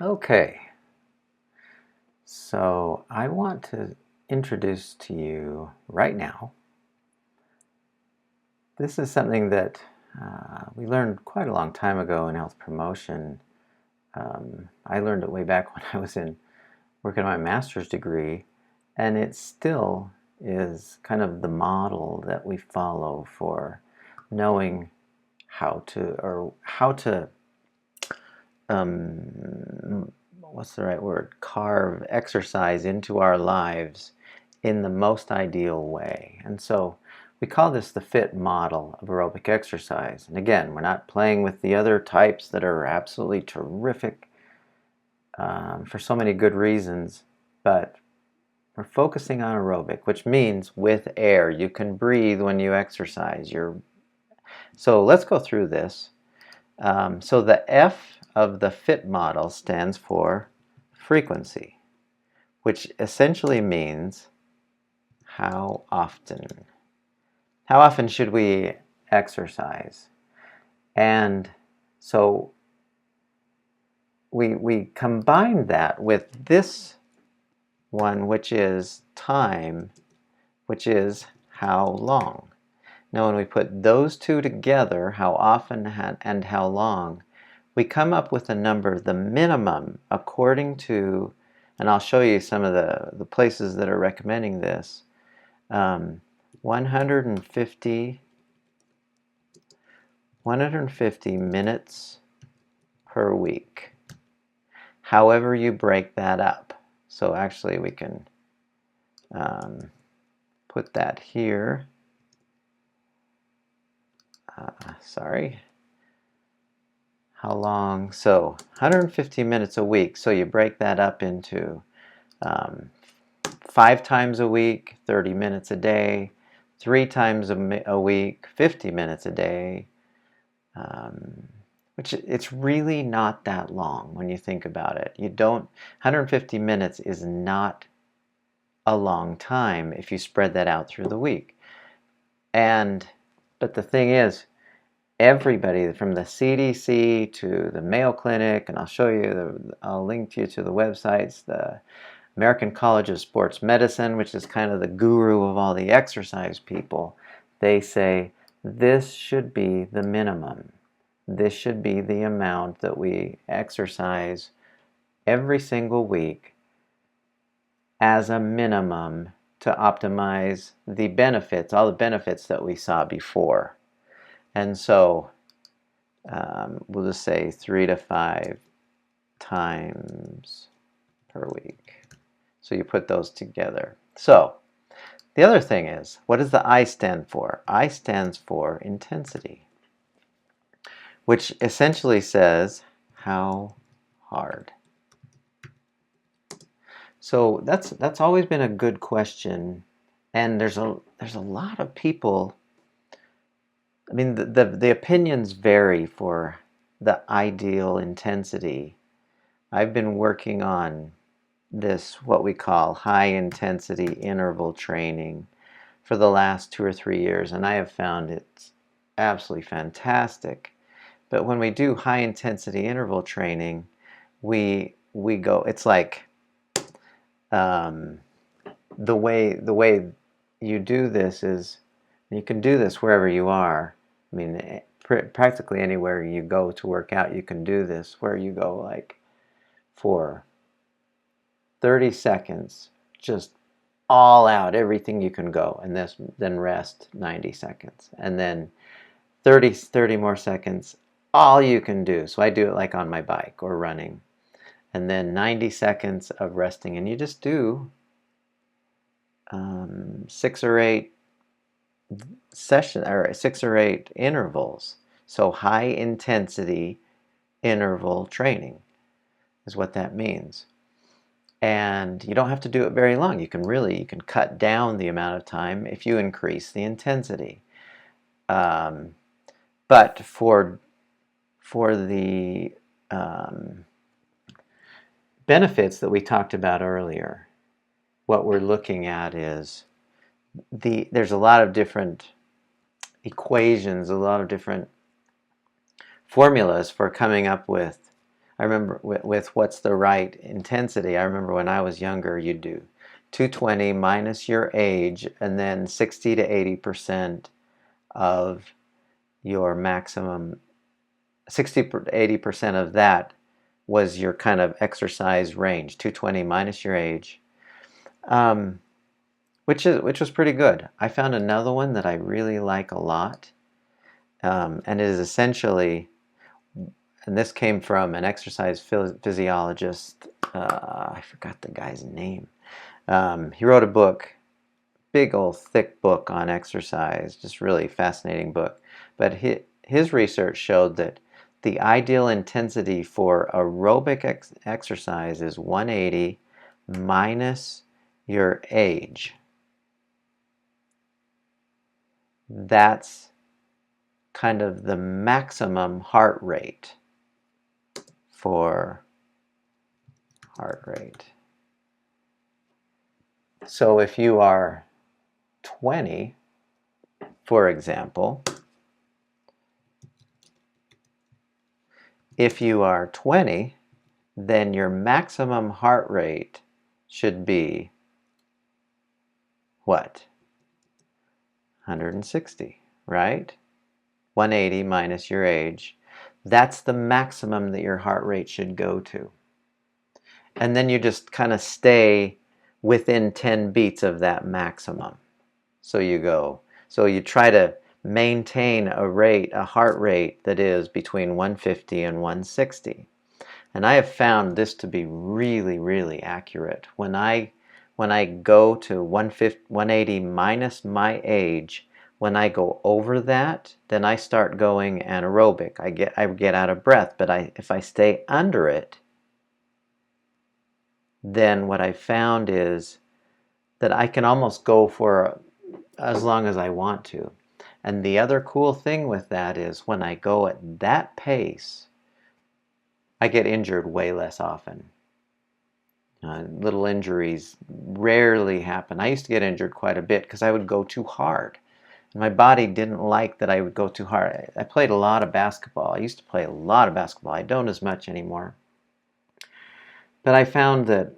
Okay, so I want to introduce to you right now. This is something that we learned quite a long time ago in health promotion. I learned it way back when I was working on my master's degree, and it still is kind of the model that we follow for knowing how to what's the right word? Carve exercise into our lives in the most ideal way. And so we call this the FITT model of aerobic exercise. And again, we're not playing with the other types that are absolutely terrific for so many good reasons, but we're focusing on aerobic, which means with air. You can breathe when you exercise. So let's go through this. So the F of the FITT model stands for frequency, which essentially means how often. How often should we exercise? And so we combine that with this one, which is time, which is how long. Now when we put those two together, how often and how long, we come up with a number, the minimum, according to, and I'll show you some of the places that are recommending this, 150 minutes per week. However you break that up. So actually we can put that here. Sorry. How long? So 150 minutes a week. So you break that up into 5 times a week, 30 minutes a day, 3 times a week, 50 minutes a day, which it's really not that long when you think about it. 150 minutes is not a long time if you spread that out through the week. But the thing is, everybody from the CDC to the Mayo Clinic, and I'll link you to the websites, the American College of Sports Medicine, which is kind of the guru of all the exercise people, they say this should be the minimum. This should be the amount that we exercise every single week as a minimum to optimize the benefits, all the benefits that we saw before. And so we'll just say 3 to 5 times per week. So you put those together. So the other thing is, what does the I stand for? I stands for intensity, which essentially says how hard. So that's always been a good question, and there's a lot of people. I mean, the opinions vary for the ideal intensity. I've been working on this, what we call high intensity interval training, for the last 2 or 3 years, and I have found it's absolutely fantastic. But when we do high intensity interval training, we go, it's like the way you do this is, you can do this wherever you are. I mean, practically anywhere you go to work out, you can do this, where you go like for 30 seconds, just all out, everything you can go, and then rest 90 seconds. And then 30 more seconds, all you can do. So I do it like on my bike or running. And then 90 seconds of resting. And you just do 6 or 8 intervals. So high intensity interval training is what that means. And you don't have to do it very long. You can cut down the amount of time if you increase the intensity. But for the benefits that we talked about earlier, what we're looking at is there's a lot of different equations, a lot of different formulas for coming up with I remember with what's the right intensity. I remember when I was younger, you'd do 220 minus your age, and then 60 to 80% of your maximum, 60 to 80% of that was your kind of exercise range, 220 minus your age, which was pretty good. I found another one that I really like a lot, and it is essentially, and this came from an exercise physiologist. I forgot the guy's name. He wrote a book, big old thick book on exercise, just really fascinating book. But his research showed that the ideal intensity for aerobic exercise is 180 minus your age. That's kind of the maximum heart rate for heart rate. So if you are 20, for example, if you are 20, then your maximum heart rate should be what? 160, right? 180 minus your age. That's the maximum that your heart rate should go to. And then you just kind of stay within 10 beats of that maximum. So you try to maintain a heart rate that is between 150 and 160. And I have found this to be really, really accurate. When I go to 180 minus my age, when I go over that, then I start going anaerobic. I get out of breath, but if I stay under it, then what I found is that I can almost go for as long as I want to. And the other cool thing with that is when I go at that pace, I get injured way less often. Little injuries rarely happen. I used to get injured quite a bit because I would go too hard. My body didn't like that I would go too hard. I played a lot of basketball. I used to play a lot of basketball. I don't as much anymore. But I found that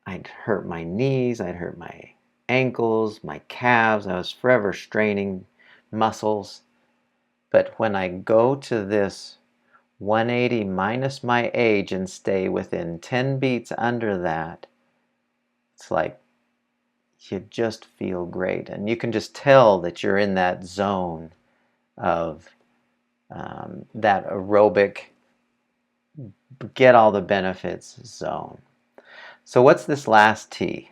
I'd hurt my knees, I'd hurt my ankles, my calves. I was forever straining muscles. But when I go to this 180 minus my age and stay within 10 beats under that, it's like you just feel great. And you can just tell that you're in that zone of that aerobic, get all the benefits zone. So what's this last T?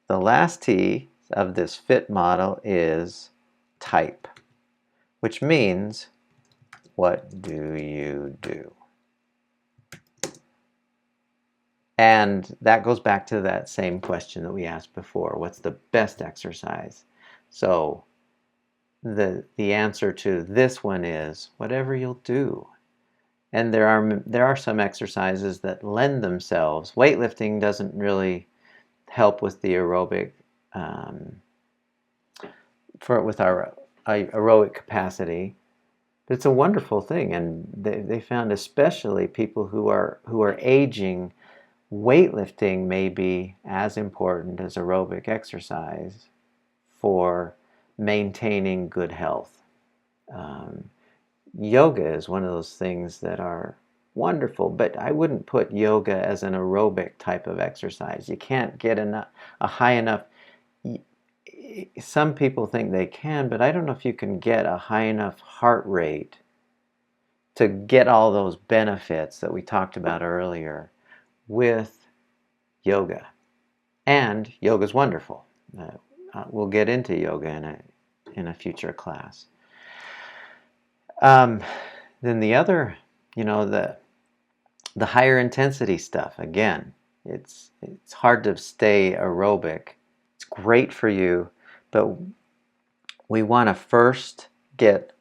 The last T of this FITT model is type, which means, what do you do? And that goes back to that same question that we asked before. What's the best exercise? So the answer to this one is whatever you'll do. And there are some exercises that lend themselves. Weightlifting doesn't really help with the aerobic with our aerobic capacity. But it's a wonderful thing, and they found especially people who are aging, weightlifting may be as important as aerobic exercise for maintaining good health. Yoga is one of those things that are wonderful, but I wouldn't put yoga as an aerobic type of exercise. You can't get a high enough. Some people think they can, but I don't know if you can get a high enough heart rate to get all those benefits that we talked about earlier with yoga. And yoga is wonderful. We'll get into yoga in a future class. Then the other, the higher intensity stuff. Again, it's hard to stay aerobic. It's great for you, but we want to first get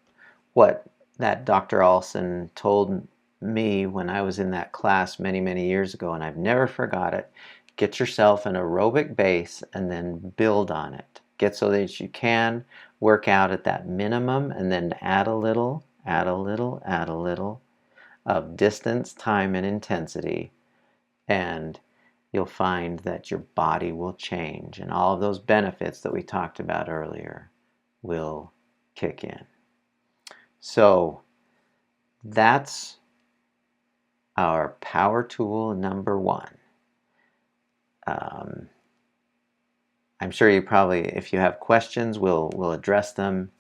what that Dr. Olson told me when I was in that class many, many years ago, and I've never forgot it. Get yourself an aerobic base and then build on it. Get so that you can work out at that minimum and then add a little, add a little, add a little, of distance, time, and intensity, and you'll find that your body will change, and all of those benefits that we talked about earlier will kick in. So that's our power tool number one. I'm sure you probably, if you have questions, we'll address them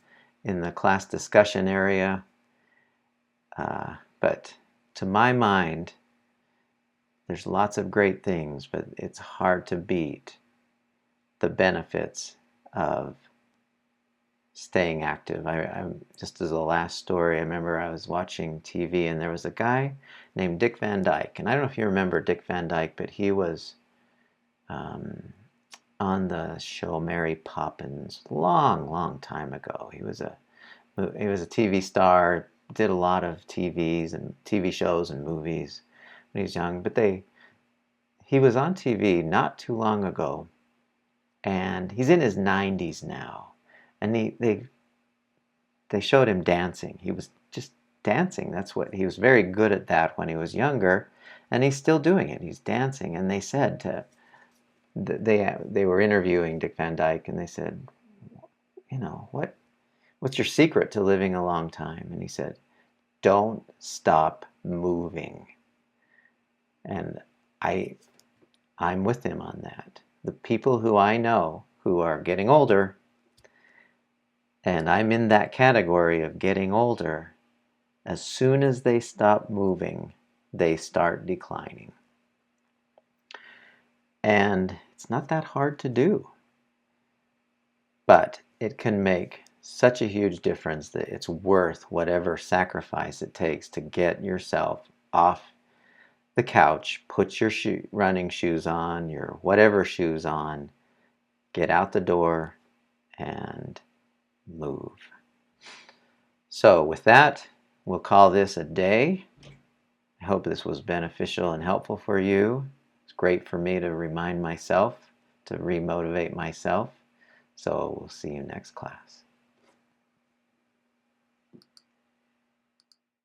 in the class discussion area. But to my mind, there's lots of great things, but it's hard to beat the benefits of staying active. I'm just as a last story, I remember I was watching TV and there was a guy named Dick Van Dyke, and I don't know if you remember Dick Van Dyke, but he was on the show Mary Poppins long time ago. He was a TV star, did a lot of TV shows and movies when he was young. But he was on TV not too long ago, and he's in his 90s now, and they showed him dancing. He was just dancing. He was very good at that when he was younger, and he's still doing it. He's dancing, and they said they were interviewing Dick Van Dyke, and they said, what's your secret to living a long time? And he said, don't stop moving. And I'm with him on that. The people who I know who are getting older, and I'm in that category of getting older, as soon as they stop moving, they start declining. And it's not that hard to do. But it can make such a huge difference that it's worth whatever sacrifice it takes to get yourself off the couch, put your running shoes on, your whatever shoes on, get out the door and move. So with that, we'll call this a day. I hope this was beneficial and helpful for you. It's great for me to remind myself, to remotivate myself. So we'll see you next class.